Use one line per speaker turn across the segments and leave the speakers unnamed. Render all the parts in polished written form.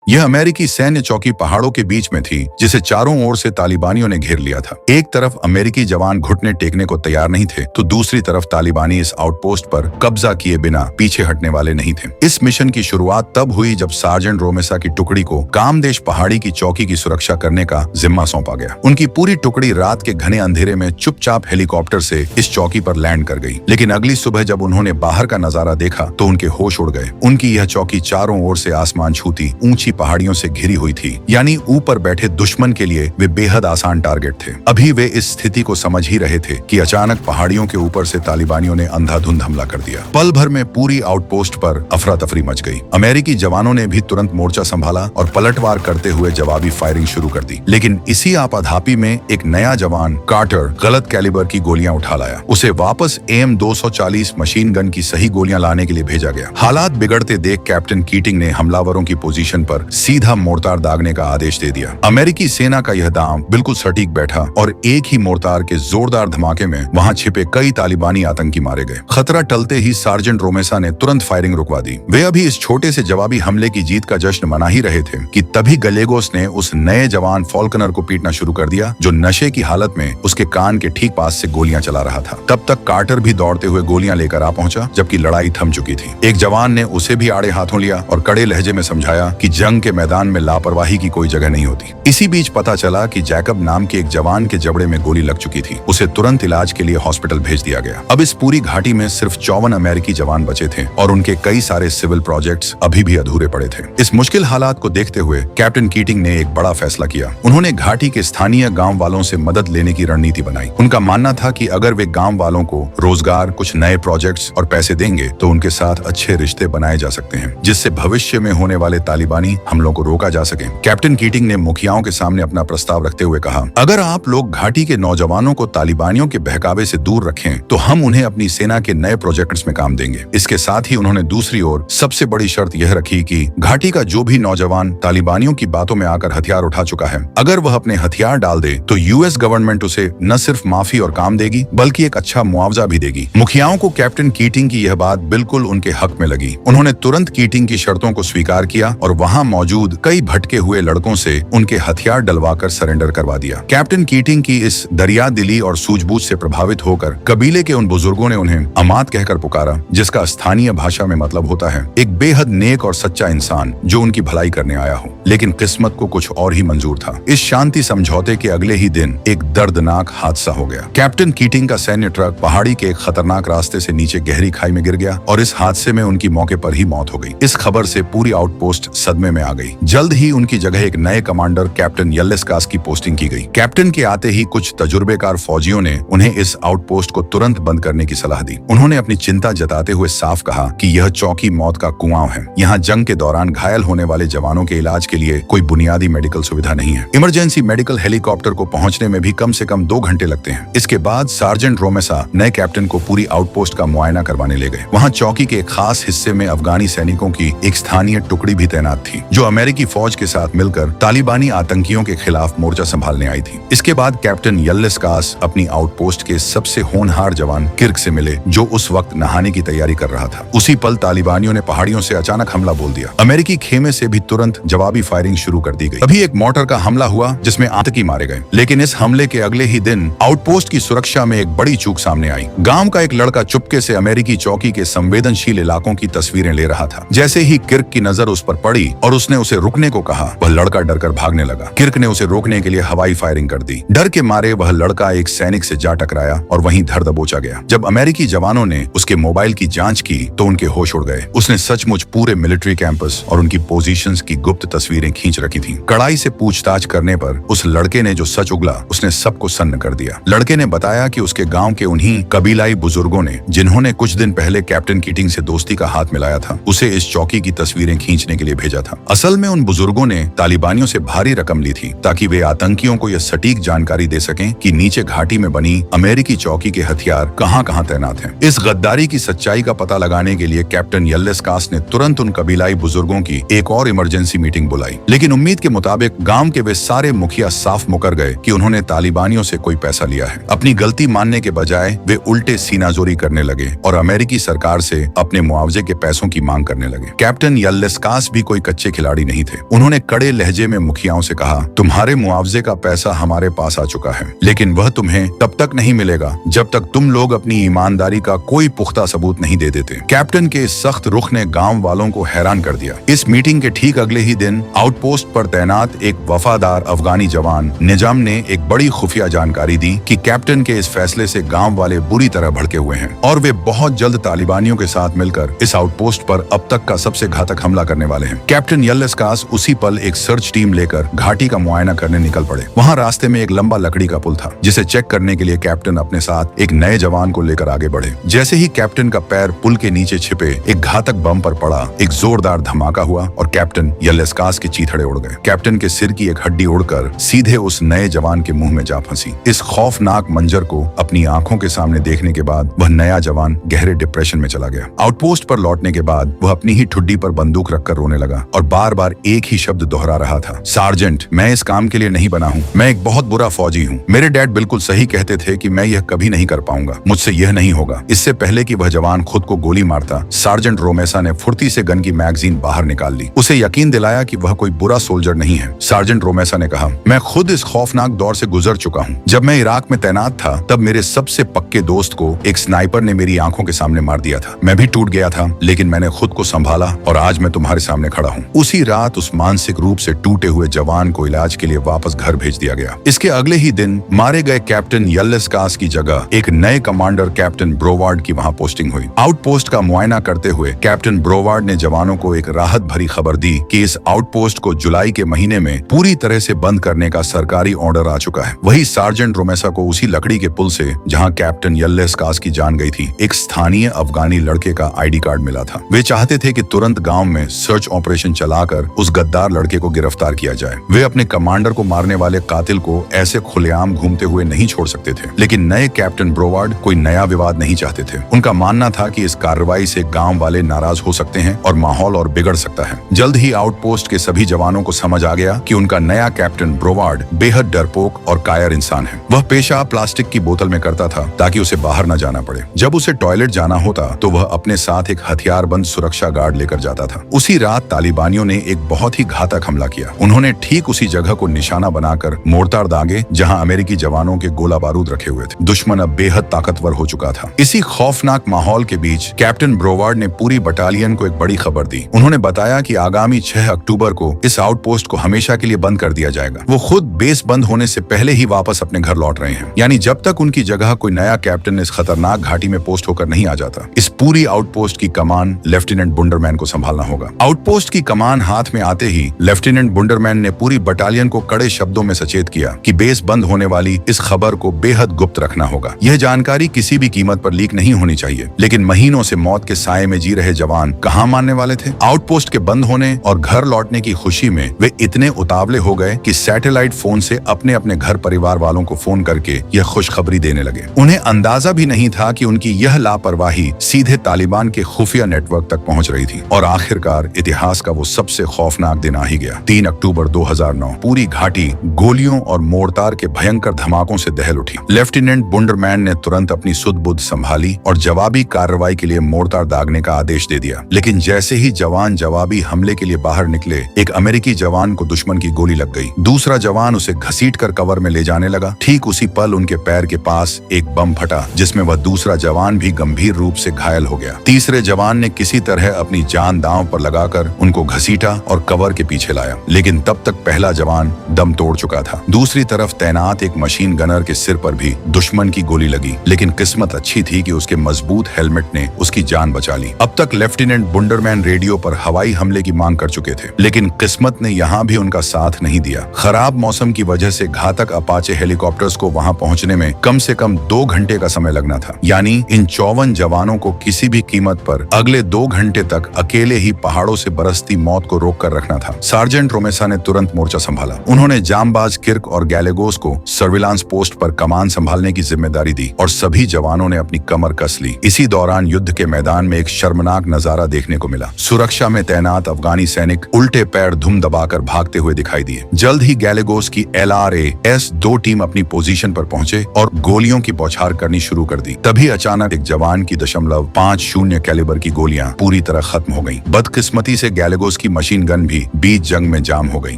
यह अमेरिकी सैन्य चौकी पहाड़ों के बीच में थी, जिसे चारों ओर से तालिबानियों ने घेर लिया था। एक तरफ अमेरिकी जवान घुटने टेकने को तैयार नहीं थे, तो दूसरी तरफ तालिबानी इस आउटपोस्ट पर कब्जा किए बिना पीछे हटने वाले नहीं थे। इस मिशन की शुरुआत तब हुई जब सार्जेंट रोमेसा की टुकड़ी को कामदेश पहाड़ी की चौकी की सुरक्षा करने का जिम्मा सौंपा गया। उनकी पूरी टुकड़ी रात के घने अंधेरे में चुपचाप हेलीकॉप्टर से इस चौकी पर लैंड कर गई। लेकिन अगली सुबह जब उन्होंने बाहर का नजारा देखा तो उनके होश उड़ गए। उनकी यह चौकी चारों ओर से आसमान छूती ऊंची पहाड़ियों से घिरी हुई थी, यानी ऊपर बैठे दुश्मन के लिए वे बेहद आसान टारगेट थे। अभी वे इस स्थिति को समझ ही रहे थे कि अचानक पहाड़ियों के ऊपर से तालिबानियों ने अंधाधुंध हमला कर दिया। पल भर में पूरी आउटपोस्ट पर अफरा तफरी मच गई। अमेरिकी जवानों ने भी तुरंत मोर्चा संभाला और पलटवार करते हुए जवाबी फायरिंग शुरू कर दी। लेकिन इसी आपाधापी में एक नया जवान कार्टर गलत कैलिबर की गोलियां उठा लाया। उसे वापस AM-240 मशीन गन की सही गोलियां लाने के लिए भेजा गया। हालात बिगड़ते देख कैप्टन कीटिंग ने हमलावरों की पोजीशन पर सीधा मोर्टार दागने का आदेश दे दिया। अमेरिकी सेना का यह दांव बिल्कुल सटीक बैठा और एक ही मोर्टार के जोरदार धमाके में वहां छिपे कई तालिबानी आतंकी मारे गए। खतरा टलते ही सार्जेंट रोमेसा ने तुरंत फायरिंग रुकवा दी। वे अभी इस छोटे से जवाबी हमले की जीत का जश्न मना ही रहे थे कि तभी गलेगोस ने उस नए जवान फॉल्कनर को पीटना शुरू कर दिया, जो नशे की हालत में उसके कान के ठीक पास से गोलियां चला रहा था। तब तक कार्टर भी दौड़ते हुए गोलियां लेकर आ पहुंचा, जबकि लड़ाई थम चुकी थी। एक जवान ने उसे भी आड़े हाथों लिया और कड़े लहजे में समझाया कि जंग के मैदान में लापरवाही की कोई जगह नहीं होती। इसी बीच पता चला कि जैकब नाम के एक जवान के जबड़े में गोली लग चुकी थी। उसे तुरंत इलाज के लिए हॉस्पिटल भेज दिया गया। अब इस पूरी घाटी में सिर्फ 54 अमेरिकी जवान बचे थे और उनके कई सारे सिविल प्रोजेक्ट्स अभी भी अधूरे पड़े थे। इस मुश्किल हालात को देखते हुए कैप्टन कीटिंग ने एक बड़ा फैसला किया। उन्होंने घाटी के स्थानीय गांव वालों से मदद लेने की रणनीति बनाई। उनका मानना था कि अगर वे गांव वालों को रोजगार, कुछ नए प्रोजेक्ट्स और पैसे देंगे तो उनके साथ अच्छे रिश्ते बनाए जा सकते हैं, जिससे भविष्य में होने वाले तालिबानी हमलों को रोका जा सके। कैप्टन कीटिंग ने मुखियाओं के सामने अपना प्रस्ताव रखते हुए कहा, अगर आप लोग घाटी के नौजवानों को तालिबानियों के बहकावे से दूर रखें तो हम उन्हें अपनी सेना के नए प्रोजेक्ट्स में काम देंगे। इसके साथ ही उन्होंने दूसरी ओर सबसे बड़ी शर्त यह रखी कि घाटी का जो भी नौजवान तालिबानियों की बातों में आकर हथियार उठा चुका है, अगर वह अपने हथियार डाल दे तो यूएस गवर्नमेंट उसे न सिर्फ माफी और काम देगी बल्कि एक अच्छा मुआवजा भी देगी। मुखियाओं को कैप्टन कीटिंग की यह बात बिल्कुल उनके हक में लगी। उन्होंने तुरंत कीटिंग की शर्तों को स्वीकार किया और वहां मौजूद कई भटके हुए लड़कों से उनके हथियार डलवाकर सरेंडर करवा दिया। कैप्टन कीटिंग की इस दरिया दिली और सूझबूझ से प्रभावित होकर कबीले के उन बुजुर्गों ने उन्हें अमात कहकर पुकारा, जिसका स्थानीय भाषा में मतलब होता है एक बेहद नेक और सच्चा इंसान जो उनकी भलाई करने आया हो। लेकिन किस्मत को कुछ और ही मंजूर था। इस शांति समझौते के अगले ही दिन एक दर्दनाक हादसा हो गया। कैप्टन कीटिंग का सैन्य ट्रक पहाड़ी के एक खतरनाक रास्ते से नीचे गहरी खाई में गिर गया और इस हादसे में उनकी मौके पर ही मौत हो गई। इस खबर से पूरी आउटपोस्ट सदमे में आ गई। जल्द ही उनकी जगह एक नए कमांडर कैप्टन यल्लेस्कास की पोस्टिंग की गई। कैप्टन के आते ही कुछ तजुर्बेकार फौजियों ने उन्हें इस आउटपोस्ट को तुरंत बंद करने की सलाह दी। उन्होंने अपनी चिंता जताते हुए साफ कहा कि यह चौकी मौत का कुआं है। यहाँ जंग के दौरान घायल होने वाले जवानों के इलाज के लिए कोई बुनियादी मेडिकल सुविधा नहीं है। इमरजेंसी मेडिकल हेलीकॉप्टर को पहुंचने में भी कम से कम 2 घंटे लगते हैं। इसके बाद सार्जेंट रोमेसा नए कैप्टन को पूरी आउटपोस्ट का मुआयना करवाने ले गए। वहाँ चौकी के एक खास हिस्से में अफगानी सैनिकों की एक स्थानीय टुकड़ी भी तैनात थी, जो अमेरिकी फौज के साथ मिलकर तालिबानी आतंकियों के खिलाफ मोर्चा संभालने आई थी। इसके बाद कैप्टन यल्लेस्कास अपनी आउटपोस्ट के सबसे होनहार जवान किर्क से मिले, जो उस वक्त नहाने की तैयारी कर रहा था। उसी पल तालिबानियों ने पहाड़ियों से अचानक हमला बोल दिया। अमेरिकी खेमे से भी तुरंत जवाबी फायरिंग शुरू कर दी गई। अभी एक मोर्टार का हमला हुआ जिसमें आतंकी मारे गए। लेकिन इस हमले के अगले ही दिन आउटपोस्ट की सुरक्षा में एक बड़ी चूक सामने आई। गांव का एक लड़का चुपके से अमेरिकी चौकी के संवेदनशील इलाकों की तस्वीरें ले रहा था। जैसे ही किर्क की नजर उस पर पड़ी और उसने उसे रुकने को कहा, वह लड़का डरकर भागने लगा। किर्क ने उसे रोकने के लिए हवाई फायरिंग कर दी। डर के मारे वह लड़का एक सैनिक से जा टकराया और वहीं धर दबोचा गया। जब अमेरिकी जवानों ने उसके मोबाइल की जांच की तो उनके होश उड़ गए। उसने सचमुच पूरे मिलिट्री कैंपस और उनकी पोजीशंस की गुप्त तस्वीरें खींच रखी थीं। कड़ाई से पूछताछ करने पर उस लड़के ने जो सच उगला, उसने सबको सन्न कर दिया। लड़के ने बताया कि उसके गांव के उन्हीं कबीलाई बुजुर्गों ने, जिन्होंने कुछ दिन पहले कैप्टन कीटिंग से दोस्ती का हाथ मिलाया था, उसे इस चौकी की तस्वीरें खींचने के लिए भेजा था। असल में उन बुजुर्गों ने तालिबानियों से भारी रकम ली थी ताकि वे आतंकियों को यह सटीक जानकारी दे सकें कि नीचे घाटी में बनी अमेरिकी चौकी के हथियार कहां-कहां तैनात हैं। इस गद्दारी की सच्चाई का पता लगाने के लिए कैप्टन यल्लेस्कास ने तुरंत उन कबीलाई बुजुर्गों की एक और इमरजेंसी मीटिंग बुलाई। लेकिन उम्मीद के मुताबिक गांव के वे सारे मुखिया साफ मुकर गए कि उन्होंने तालिबानियों से कोई पैसा लिया है। अपनी गलती मानने के बजाय वे उल्टे सीनाजोरी करने लगे और अमेरिकी सरकार से अपने मुआवजे के पैसों की मांग करने लगे। कैप्टन यल्लेस्कास भी कोई कच्चे खिलाड़ी नहीं थे। उन्होंने कड़े लहजे में मुखियाओं से कहा, तुम्हारे मुआवजे का पैसा हमारे पास आ चुका है, लेकिन वह तुम्हें तब तक नहीं मिलेगा जब तक तुम लोग अपनी ईमानदारी का कोई पुख्ता सबूत नहीं दे देते। कैप्टन के इस सख्त रुख ने गांव वालों को हैरान कर दिया। इस मीटिंग के ठीक अगले ही दिन आउटपोस्ट पर तैनात एक वफादार अफगानी जवान निजाम ने एक बड़ी खुफिया जानकारी दी कि कैप्टन के इस फैसले से गांव वाले बुरी तरह भड़के हुए हैं और वे बहुत जल्द तालिबानियों के साथ मिलकर इस आउटपोस्ट पर अब तक का सबसे घातक हमला करने वाले हैं। कैप्टन यल्लस्कास उसी पल एक सर्च टीम लेकर घाटी का मुआयना करने निकल पड़े। वहाँ रास्ते में एक लंबा लकड़ी का पुल था जिसे चेक करने के लिए कैप्टन अपने साथ एक नए जवान को लेकर आगे बढ़े। जैसे ही कैप्टन का पैर पुल के नीचे छिपे एक घातक बम पर पड़ा, एक जोरदार धमाका हुआ और कैप्टन यल्लस्कास के चीथड़े उड़ गए। कैप्टन के सिर की एक हड्डी उड़कर सीधे उस नए जवान के मुंह में जा फंसी। इस खौफनाक मंजर को अपनी आंखों के सामने देखने के बाद वह नया जवान गहरे डिप्रेशन में चला गया। आउटपोस्ट पर लौटने के बाद वह अपनी ही ठुड्डी पर बंदूक रखकर रोने लगा और बार बार एक ही शब्द दोहरा रहा था, सार्जेंट, मैं इस काम के लिए नहीं बना हूँ। मैं एक बहुत बुरा फौजी हूँ। मेरे डैड बिल्कुल सही कहते थे कि मैं यह कभी नहीं कर पाऊंगा। मुझसे यह नहीं होगा। इससे पहले कि वह जवान खुद को गोली मारता, सार्जेंट रोमेसा ने फुर्ती से गन की मैगजीन बाहर निकाल ली। उसे यकीन दिलाया कि वह कोई बुरा सोल्जर नहीं है। सार्जेंट रोमेसा ने कहा, मैं खुद इस खौफनाक दौर से गुजर चुका हूँ। जब मैं इराक में तैनात था तब मेरे सबसे पक्के दोस्त को एक स्नाइपर ने मेरी आंखों के सामने मार दिया था। मैं भी टूट गया था, लेकिन मैंने खुद को संभाला और आज मैं तुम्हारे सामने खड़ा हूँ। उसी रात उस मानसिक रूप से टूटे हुए जवान को इलाज के लिए वापस घर भेज दिया गया। इसके अगले ही दिन मारे गए कैप्टन यल्लस्कास की जगह एक नए कमांडर कैप्टन ब्रोवार्ड की वहां पोस्टिंग हुई। आउटपोस्ट का मुआयना करते हुए कैप्टन ब्रोवार्ड ने जवानों को एक राहत भरी खबर दी कि इस आउटपोस्ट को जुलाई के महीने में पूरी तरह से बंद करने का सरकारी ऑर्डर आ चुका है। वही सार्जेंट रोमेसा को उसी लकड़ी के पुल से जहां कैप्टन यल्लस्कास की जान गई थी, एक स्थानीय अफगानी लड़के का आईडी कार्ड मिला था। वे चाहते थे कि तुरंत गांव में सर्च ऑपरेशन चलाकर उस गद्दार लड़के को गिरफ्तार किया जाए। वे अपने कमांडर को मारने वाले कातिल को ऐसे खुलेआम घूमते हुए नहीं छोड़ सकते थे, लेकिन नए कैप्टन ब्रोवार्ड कोई नया विवाद नहीं चाहते थे। उनका मानना था कि इस कार्रवाई से गांव वाले नाराज हो सकते हैं और माहौल और बिगड़ सकता है। जल्द ही आउटपोस्ट के सभी जवानों को समझ आ गया कि उनका नया कैप्टन ब्रोवार्ड बेहद डरपोक और कायर इंसान है। वह पेशाब प्लास्टिक की बोतल में करता था ताकि उसे बाहर न जाना पड़े। जब उसे टॉयलेट जाना होता तो वह अपने साथ एक हथियारबंद सुरक्षा गार्ड लेकर जाता था। उसी रात तालिबानियों ने एक बहुत ही घातक हमला किया। उन्होंने ठीक उसी जगह को निशाना बनाकर मोर्टार दागे जहां अमेरिकी जवानों के गोला बारूद रखे हुए थे। दुश्मन अब बेहद ताकतवर हो चुका था। इसी खौफनाक माहौल के बीच कैप्टन ब्रोवार्ड ने पूरी बटालियन को एक बड़ी खबर दी। उन्होंने बताया कि आगामी 6 अक्टूबर को इस आउटपोस्ट को हमेशा के लिए बंद कर दिया जाएगा। वो खुद बेस बंद होने से पहले ही वापस अपने घर लौट रहे हैं, यानी जब तक उनकी जगह कोई नया कैप्टन इस खतरनाक घाटी में पोस्ट होकर नहीं आ जाता। इस पूरी आउटपोस्ट की कमान लेफ्टिनेंट बुंडरमैन को संभालना होगा। आउटपोस्ट की कमान हाथ में आते ही लेफ्टिनेंट बुंडरमैन ने पूरी बटालियन को कड़े शब्दों में सचेत किया कि बेस बंद होने वाली इस खबर को बेहद गुप्त रखना होगा। यह जानकारी किसी भी कीमत पर लीक नहीं होनी चाहिए। लेकिन महीनों से मौत के साए में जी रहे जवान कहां मानने वाले थे। आउटपोस्ट के बंद होने और घर लौटने की खुशी में वे इतने उतावले हो गए कि सैटेलाइट फोन से अपने अपने घर परिवार वालों को फोन करके यह खुशखबरी देने लगे। उन्हें अंदाजा भी नहीं था कि उनकी यह लापरवाही सीधे तालिबान के खुफिया नेटवर्क तक पहुंच रही थी। और आखिरकार इतिहास का वो सबसे खौफनाक दिन आ ही गया। 3 अक्टूबर 2009 पूरी घाटी गोलियों और मोर्टार के भयंकर धमाकों से दहल उठी। लेफ्टिनेंट बुंडरमैन ने तुरंत अपनी सुध-बुध संभाली और जवाबी कार्रवाई के लिए मोर्टार दागने का आदेश दे दिया। लेकिन जैसे ही जवान जवाबी हमले के लिए बाहर निकले, एक अमेरिकी जवान को दुश्मन की गोली लग गई। दूसरा जवान उसे घसीटकर कवर में ले जाने लगा। ठीक उसी पल उनके पैर के पास एक बम फटा, जिसमें वह दूसरा जवान भी गंभीर रूप से घायल हो गया। तीसरे जवान ने किसी तरह अपनी जान दांव पर लगाकर उनको घसीटा और कवर के पीछे लाया, लेकिन तब तक पहला जवान दम तोड़ चुका था। दूसरी तरफ तैनात एक मशीन गनर के सिर पर भी दुश्मन की गोली लगी, लेकिन किस्मत अच्छी थी कि उसके मजबूत हेलमेट ने उसकी जान बचा ली। अब तक लेफ्टिनेंट बुंडरमैन रेडियो पर हवाई हमले की मांग कर चुके थे, लेकिन किस्मत ने यहाँ भी उनका साथ नहीं दिया। खराब मौसम की वजह से घातक अपाचे हेलीकॉप्टर्स को वहां पहुंचने में कम से कम 2 घंटे का समय लगना था। यानी इन 54 जवानों को किसी भी कीमत पर अगले 2 घंटे तक अकेले ही पहाड़ों से बरसती मौत को रोक कर रखना था। सार्जेंट रोमेसा ने तुरंत मोर्चा संभाला। उन्होंने जांबाज किर्क और गैलेगोस को सर्विलांस पोस्ट पर कमान संभालने की जिम्मेदारी दी और सभी जवानों ने अपनी कमर कस ली। इसी दौरान युद्ध के मैदान में एक शर्मनाक नजारा देखने को मिला। सुरक्षा में तैनात अफगानी सैनिक उल्टे पैर धुम दबाकर भागते हुए दिखाई दिए। जल्द ही गैलेगोस की LRAS-2 टीम अपनी पोजीशन पर पहुंचे और गोलियों की बौछार करनी शुरू कर दी। तभी अचानक एक जवान की .50 कैलिबर की गोलियां पूरी तरह खत्म हो गईं। बदकिस्मती से गैलेगोस की की मशीन गन भी बीच जंग में जाम हो गई।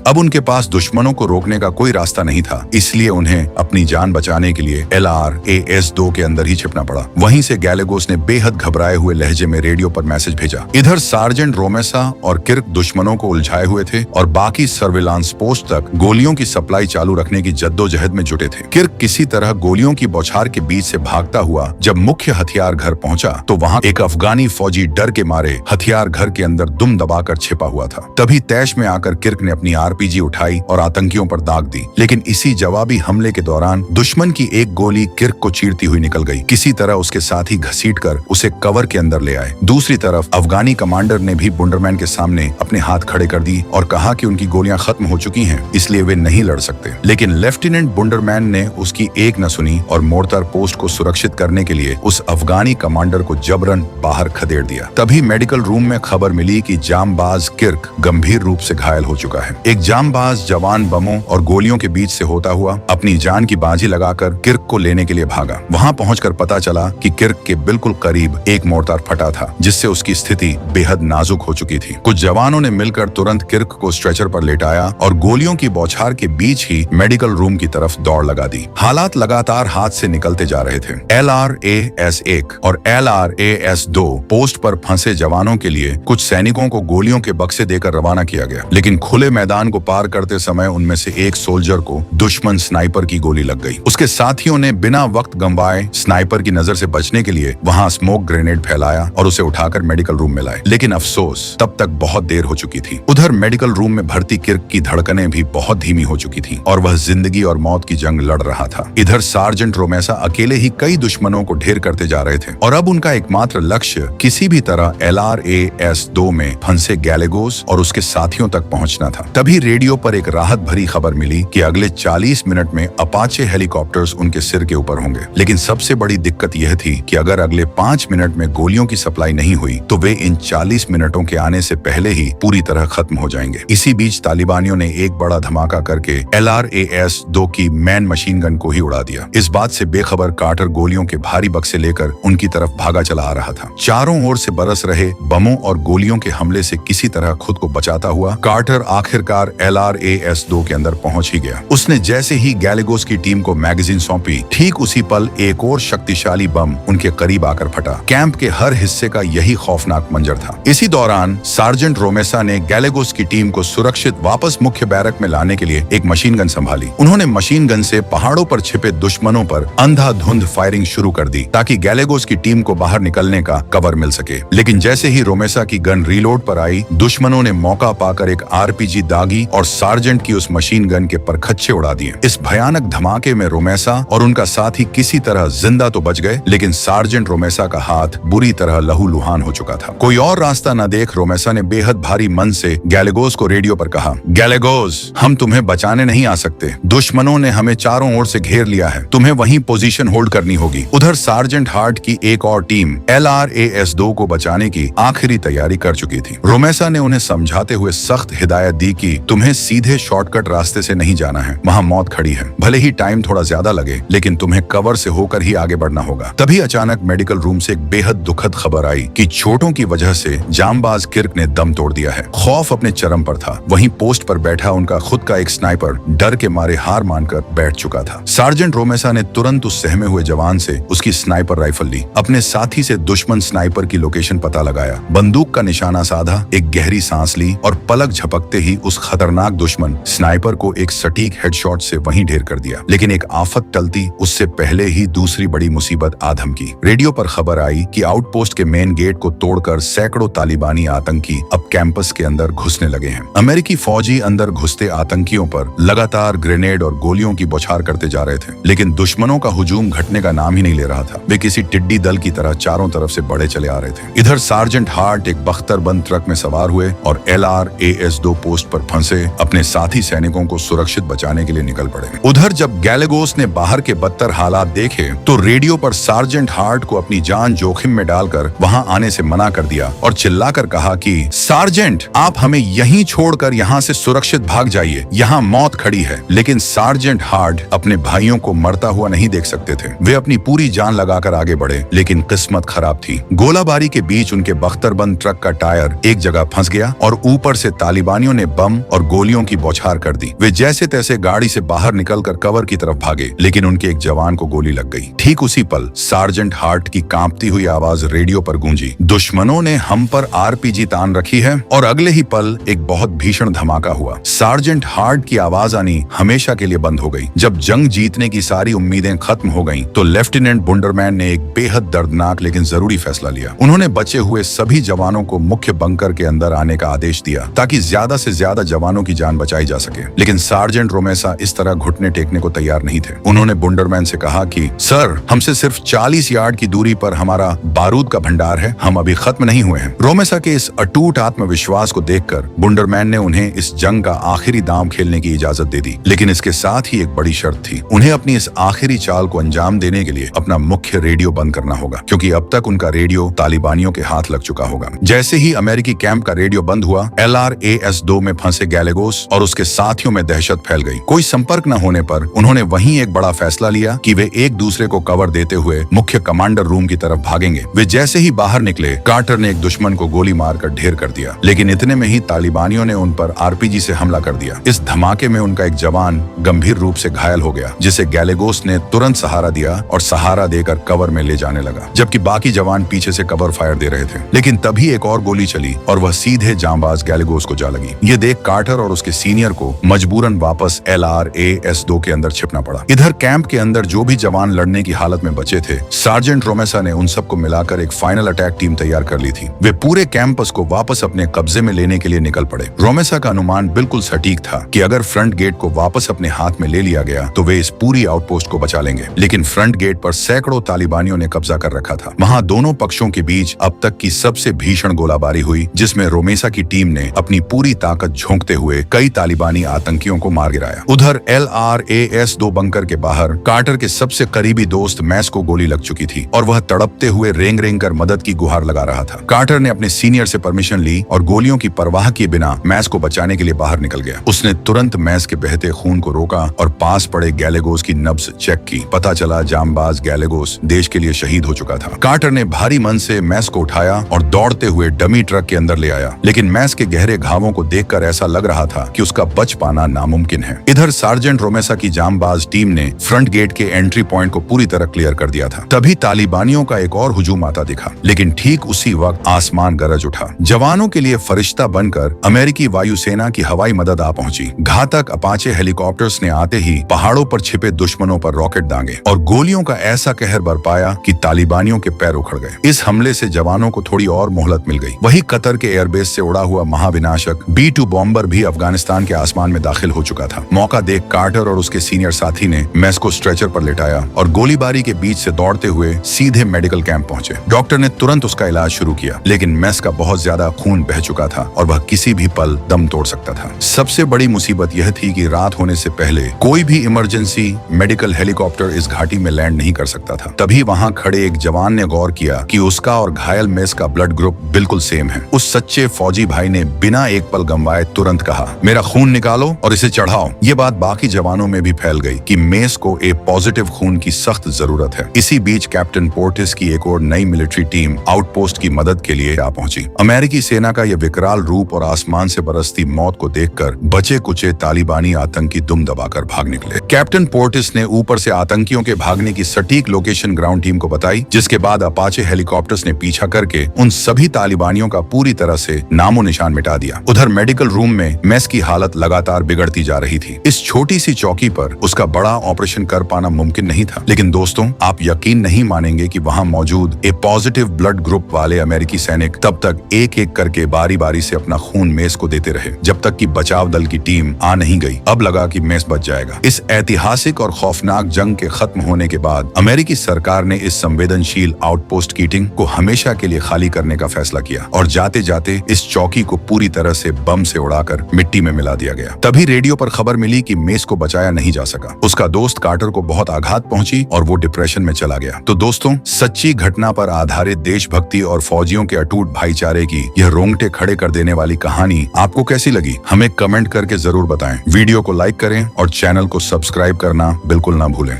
अब उनके पास दुश्मनों को रोकने का कोई रास्ता नहीं था, इसलिए उन्हें अपनी जान बचाने के लिए LRAS-2 के अंदर ही छिपना पड़ा। वहीं से गैलेगोस ने बेहद घबराए हुए लहजे में रेडियो पर मैसेज भेजा। इधर सार्जेंट रोमेसा और किर्क दुश्मनों को उलझाए हुए थे और बाकी सर्विलांस पोस्ट तक गोलियों की सप्लाई चालू रखने की जद्दोजहद में जुटे थे। किर्क किसी तरह गोलियों की बौछार के बीच से भागता हुआ जब मुख्य हथियार घर पहुंचा तो वहां एक अफगानी फौजी डर के मारे हथियार घर के अंदर दुम दबाकर छिपा हुआ था। तभी तैश में आकर किर्क ने अपनी RPG उठाई और आतंकियों पर दाग दी, लेकिन इसी जवाबी हमले के दौरान दुश्मन की एक गोली किर्क को चीरती हुई निकल गई। किसी तरह उसके साथी घसीटकर उसे कवर के अंदर ले आए। दूसरी तरफ अफगानी कमांडर ने भी बुंडरमैन के सामने अपने हाथ खड़े कर दी और कहा कि उनकी गोलियां खत्म हो चुकी हैं, इसलिए वे नहीं लड़ सकते। लेकिन लेफ्टिनेंट बुंडरमैन ने उसकी एक न सुनी और मोर्टार पोस्ट को सुरक्षित करने के लिए उस अफगानी कमांडर को जबरन बाहर खदेड़ दिया। तभी मेडिकल रूम में खबर मिली कि जामबाज किर्क गंभीर रूप से घायल हो चुका है। एक जामबाज जवान बमों और गोलियों के बीच से होता हुआ अपनी जान की बाजी लगाकर किर्क को लेने के लिए भागा। वहां पहुंचकर पता चला कि किर्क के बिल्कुल करीब एक मोर्टार फटा था, जिससे उसकी स्थिति बेहद नाजुक हो चुकी थी। कुछ जवानों ने मिलकर तुरंत किर्क को स्ट्रेचर पर लेटाया और गोलियों की बौछार के बीच ही मेडिकल रूम की तरफ दौड़ लगा दी। हालात लगातार हाथ से निकलते जा रहे थे। LRAS-1 और LRAS-2 पोस्ट पर फंसे जवानों के लिए कुछ सैनिकों को गोलियों के बक्से देकर रवाना किया गया, लेकिन खुले मैदान को पार करते समय उनमें से एक सोल्जर को दुश्मन स्नाइपर की गोली लग गई। उसके साथियों ने बिना वक्त गंवाए स्नाइपर की नजर से बचने के लिए वहां स्मोक ग्रेनेड फैलाया और उसे उठाकर मेडिकल रूम में लाए, लेकिन अफसोस तब तक बहुत देर हो चुकी थी। उधर मेडिकल रूम में भर्ती किर्क की धड़कनें भी बहुत धीमी हो चुकी थी और वह जिंदगी और मौत की जंग लड़ रहा था। इधर सार्जेंट रोमेसा अकेले ही कई दुश्मनों को ढेर करते जा रहे थे और अब उनका एकमात्र लक्ष्य किसी भी तरह LRAS-2 में फंसे गैलेगोस और उसके साथियों तक पहुंचना था। तभी रेडियो पर एक राहत भरी खबर मिली कि अगले 40 मिनट में अपाचे हेलीकॉप्टर्स उनके सिर के ऊपर होंगे। लेकिन सबसे बड़ी दिक्कत यह थी कि अगर अगले 5 मिनट में गोलियों की सप्लाई नहीं हुई तो वे इन 40 मिनटों के आने से पहले ही पूरी तरह खत्म हो जाएंगे। इसी बीच तालिबानियों ने एक बड़ा धमाका करके LRAS-2 की मैन मशीन गन को ही उड़ा दिया। इस बात से बेखबर कार्टर गोलियों के भारी बक्से लेकर उनकी तरफ भागा चला आ रहा था। चारों ओर से बरस रहे बमों और गोलियों के हमले से किसी तरह खुद को बचाता हुआ कार्टर आखिरकार LRAS-2 के अंदर पहुंच ही गया। उसने जैसे ही गैलेगोस की टीम को मैगजीन सौंपी, ठीक उसी पल एक और शक्तिशाली बम उनके करीब आकर फटा। कैंप के हर हिस्से का यही खौफनाक मंजर था। इसी दौरान सार्जेंट रोमेसा ने गैलेगोस की टीम को सुरक्षित वापस मुख्य बैरक में लाने के लिए एक मशीन गन संभाली। उन्होंने मशीन गन से पहाड़ों पर छिपे दुश्मनों पर अंधाधुंध फायरिंग शुरू कर दी ताकि गैलेगोस की टीम को बाहर निकलने का कवर मिल सके। लेकिन जैसे ही रोमेसा की गन रीलोड पर आई, दुश्मनों ने मौका पाकर एक RPG दागी और सार्जेंट की उस मशीन गन के परखच्चे उड़ा दिए। इस भयानक धमाके में रोमेसा और उनका साथी किसी तरह जिंदा तो बच गए, लेकिन सार्जेंट रोमेसा का हाथ बुरी तरह लहूलुहान हो चुका था। कोई और रास्ता न देख रोमेसा ने बेहद भारी मन से गैलेगोस को रेडियो पर कहा, गैलेगोस, हम तुम्हें बचाने नहीं आ सकते। दुश्मनों ने हमें चारों ओर से घेर लिया है, तुम्हें वहीं पोजीशन होल्ड करनी होगी। उधर सार्जेंट हार्ट की एक और टीम LRAS-2 को बचाने की आखिरी तैयारी कर चुकी थी। रोमेसा ने उन्हें समझाते हुए सख्त हिदायत दी कि तुम्हें सीधे शॉर्टकट रास्ते से नहीं जाना है, वहां मौत खड़ी है। भले ही टाइम थोड़ा ज्यादा लगे, लेकिन तुम्हें कवर से होकर ही आगे बढ़ना होगा। तभी अचानक मेडिकल रूम से एक बेहद दुखद खबर आई कि चोटों की वजह से जामबाज किर्क ने दम तोड़ दिया है। खौफ अपने चरम पर था। वहीं पोस्ट पर बैठा उनका खुद का एक स्नाइपर डर के मारे हार मानकर बैठ चुका था। सार्जेंट रोमेसा ने तुरंत उस सहमे हुए जवान से उसकी स्नाइपर राइफल ली, अपने साथी से दुश्मन स्नाइपर की लोकेशन पता लगाया, बंदूक का निशाना साधा, एक गहरी सांस ली और पलक झपकते ही उस खतरनाक दुश्मन स्नाइपर को एक सटीक हेडशॉट से वहीं ढेर कर दिया। लेकिन एक आफत टलती उससे पहले ही दूसरी बड़ी मुसीबत आ धमकी। रेडियो पर खबर आई कि आउटपोस्ट के मेन गेट को तोड़कर सैकड़ों तालिबानी आतंकी अब कैंपस के अंदर घुसने लगे हैं। अमेरिकी फौजी अंदर घुसते आतंकियों पर लगातार ग्रेनेड और गोलियों की बौछार करते जा रहे थे, लेकिन दुश्मनों का हुजूम घटने का नाम ही नहीं ले रहा था। वे किसी टिड्डी दल की तरह चारों तरफ से बढ़े चले आ रहे थे। इधर सार्जेंट हार्ट एक बख्तरबंद ट्रक में सवार हुए और LRAS-2 पोस्ट पर फंसे अपने साथी सैनिकों को सुरक्षित बचाने के लिए निकल पड़े। उधर जब गैलेगोस ने बाहर के बदतर हालात देखे तो रेडियो पर सार्जेंट हार्ट को अपनी जान जोखिम में डालकर वहां आने से मना कर दिया और चिल्लाकर कहा कि सार्जेंट, आप हमें यहीं छोड़कर यहाँ से सुरक्षित भाग जाइए, यहाँ मौत खड़ी है। लेकिन सार्जेंट हार्ट अपने भाइयों को मरता हुआ नहीं देख सकते थे। वे अपनी पूरी जान लगाकर आगे बढ़े, लेकिन किस्मत खराब थी। गोलाबारी के बीच उनके बख्तरबंद ट्रक का टायर एक जगह फंस किया और ऊपर से तालिबानियों ने बम और गोलियों की बौछार कर दी। वे जैसे तैसे गाड़ी से बाहर निकलकर कवर की तरफ भागे, लेकिन उनके एक जवान को गोली लग गई। ठीक उसी पल सार्जेंट हार्ट की कांपती हुई आवाज रेडियो पर गूंजी, दुश्मनों ने हम पर आरपीजी तान रखी है। और अगले ही पल एक बहुत भीषण धमाका हुआ। सार्जेंट हार्ट की आवाज आनी हमेशा के लिए बंद हो गई। जब जंग जीतने की सारी उम्मीदें खत्म हो गईं, तो लेफ्टिनेंट बुंडरमैन ने एक बेहद दर्दनाक लेकिन जरूरी फैसला लिया। उन्होंने बचे हुए सभी जवानों को मुख्य बंकर के अंदर आने का आदेश दिया ताकि ज्यादा से ज्यादा जवानों की जान बचाई जा सके। लेकिन सार्जेंट रोमेसा इस तरह घुटने टेकने को तैयार नहीं थे। उन्होंने बुंडरमैन से कहा कि सर, हमसे सिर्फ 40 यार्ड की दूरी पर हमारा बारूद का भंडार है, हम अभी खत्म नहीं हुए हैं। रोमेसा के इस अटूट आत्मविश्वास को देखकर बुंडरमैन ने उन्हें इस जंग का आखिरी दांव खेलने की इजाजत दे दी। लेकिन इसके साथ ही एक बड़ी शर्त थी, उन्हें अपनी इस आखिरी चाल को अंजाम देने के लिए अपना मुख्य रेडियो बंद करना होगा, क्योंकि अब तक उनका रेडियो तालिबानियों के हाथ लग चुका होगा। जैसे ही अमेरिकी कैंप का रेडियो बंद हुआ, LRAS-2 में फंसे गैलेगोस और उसके साथियों में दहशत फैल गई। कोई संपर्क न होने पर उन्होंने वहीं एक बड़ा फैसला लिया कि वे एक दूसरे को कवर देते हुए मुख्य कमांडर रूम की तरफ भागेंगे। वे जैसे ही बाहर निकले, कार्टर ने एक दुश्मन को गोली मारकर ढेर कर दिया। लेकिन इतने में ही तालिबानियों ने उन पर आरपीजी से हमला कर दिया। इस धमाके में उनका एक जवान गंभीर रूप से घायल हो गया, जिसे गैलेगोस ने तुरंत सहारा दिया और सहारा देकर कवर में ले जाने लगा, जबकि बाकी जवान पीछे से कवर फायर दे रहे थे। लेकिन तभी एक और गोली चली और वह सीधे जांबाज गैलेगोस को जा लगी। ये देख कार्टर और उसके सीनियर को मजबूरन वापस LRAS-2 के अंदर छिपना पड़ा। इधर कैंप के अंदर जो भी जवान लड़ने की हालत में बचे थे, सार्जेंट रोमेसा ने उन सबको मिलाकर एक फाइनल अटैक टीम तैयार कर ली थी। वे पूरे कैंपस को वापस अपने कब्जे में लेने के लिए निकल पड़े। रोमेसा का अनुमान बिल्कुल सटीक था कि अगर फ्रंट गेट को वापस अपने हाथ में ले लिया गया तो वे इस पूरी आउटपोस्ट को बचा लेंगे। लेकिन फ्रंट गेट पर सैकड़ों तालिबानियों ने कब्जा कर रखा था। वहां दोनों पक्षों के बीच अब तक की सबसे भीषण गोलाबारी हुई, जिसमें रोमेसा की टीम ने अपनी पूरी ताकत झोंकते हुए कई तालिबानी आतंकियों को मार गिराया। उधर LRAS-2 बंकर के बाहर कार्टर के सबसे करीबी दोस्त मैस को गोली लग चुकी थी और वह तड़पते हुए रेंग रेंग कर मदद की गुहार लगा रहा था। कार्टर ने अपने सीनियर से परमिशन ली और गोलियों की परवाह किए बिना मैस को बचाने के लिए बाहर निकल गया। उसने तुरंत मैस के बहते खून को रोका और पास पड़े गैलेगोस की नब्ज चेक की। पता चला जांबाज गैलेगोस देश के लिए शहीद हो चुका था। कार्टर ने भारी मन से मैस को उठाया और दौड़ते हुए डमी ट्रक के अंदर ले आया। लेकिन मैस के गहरे घावों को देखकर ऐसा लग रहा था कि उसका बच पाना नामुमकिन है। इधर सार्जेंट रोमेसा की जांबाज टीम ने फ्रंट गेट के एंट्री पॉइंट को पूरी तरह क्लियर कर दिया था। तभी तालिबानियों का एक और हुजूम आता दिखा, लेकिन ठीक उसी वक्त आसमान गरज उठा। जवानों के लिए फरिश्ता बनकर अमेरिकी वायुसेना की हवाई मदद आ पहुंची। घातक अपाचे हेलीकॉप्टर्स ने आते ही पहाड़ों पर छिपे दुश्मनों पर रॉकेट दागे और गोलियों का ऐसा कहर बरपाया कि तालिबानियों के पैर उखड़ गए। इस हमले से जवानों को थोड़ी और मोहलत मिल गई। वही कतर के एयरबेस से उड़ा हुआ महाविनाशक B-2 बॉम्बर भी अफगानिस्तान के आसमान में दाखिल हो चुका था। मौका देख कार्टर और उसके सीनियर साथी ने मैस को स्ट्रेचर पर लेटाया और गोलीबारी के बीच से दौड़ते हुए सीधे मेडिकल कैंप पहुंचे। डॉक्टर ने तुरंत उसका इलाज शुरू किया, लेकिन मैस का बहुत ज्यादा खून बह चुका था और वह किसी भी पल दम तोड़ सकता था। सबसे बड़ी मुसीबत यह थी कि रात होने से पहले कोई भी इमरजेंसी मेडिकल हेलीकॉप्टर इस घाटी में लैंड नहीं कर सकता था। तभी वहां खड़े एक जवान ने गौर किया कि उसका और घायल मैस का ब्लड ग्रुप बिल्कुल सेम है। उस सच्चे फौजी भाई ने बिना एक पल गंवाए तुरंत कहा, मेरा खून निकालो और इसे चढ़ाओ। ये बात बाकी जवानों में भी फैल गई कि मेस को एक पॉजिटिव खून की सख्त जरूरत है। इसी बीच कैप्टन पोर्टिस की एक और नई मिलिट्री टीम आउटपोस्ट की मदद के लिए आ पहुंची। अमेरिकी सेना का यह विकराल रूप और आसमान से बरसती मौत को देखकर बचे कुचे तालिबानी आतंकी दुम दबाकर भाग निकले। कैप्टन पोर्टिस ने ऊपर से आतंकियों के भागने की सटीक लोकेशन ग्राउंड टीम को बताई, जिसके बाद अपाचे हेलीकॉप्टर्स ने पीछा करके उन सभी तालिबानियों का पूरी तरह से नामो निशान मिटा दिया। उधर मेडिकल रूम में मैस की हालत लगातार बिगड़ती जा रही थी। इस छोटी सी चौकी पर उसका बड़ा ऑपरेशन कर पाना मुमकिन नहीं था। लेकिन दोस्तों, आप यकीन नहीं मानेंगे कि वहां मौजूद एक पॉजिटिव ब्लड ग्रुप वाले अमेरिकी सैनिक तब तक एक एक करके बारी बारी से अपना खून मेस को देते रहे, जब तक कि बचाव दल की टीम आ नहीं गई। अब लगा कि मेस बच जाएगा। इस ऐतिहासिक और खौफनाक जंग के खत्म होने के बाद अमेरिकी सरकार ने इस संवेदनशील आउटपोस्ट कीटिंग को हमेशा के लिए खाली करने का फैसला किया और जाते जाते इस चौकी को पूरी तरह से बम से उड़ाकर मिट्टी में मिला दिया गया। तभी रेडियो पर खबर मिली कि मेस को बचाया नहीं जा सका। उसका दोस्त कार्टर को बहुत आघात पहुंची और वो डिप्रेशन में चला गया। तो दोस्तों, सच्ची घटना पर आधारित देशभक्ति और फौजियों के अटूट भाईचारे की यह रोंगटे खड़े कर देने वाली कहानी आपको कैसी लगी? हमें कमेंट करके जरूर बताएं। वीडियो को लाइक करें और चैनल को सब्सक्राइब करना बिल्कुल ना भूलें।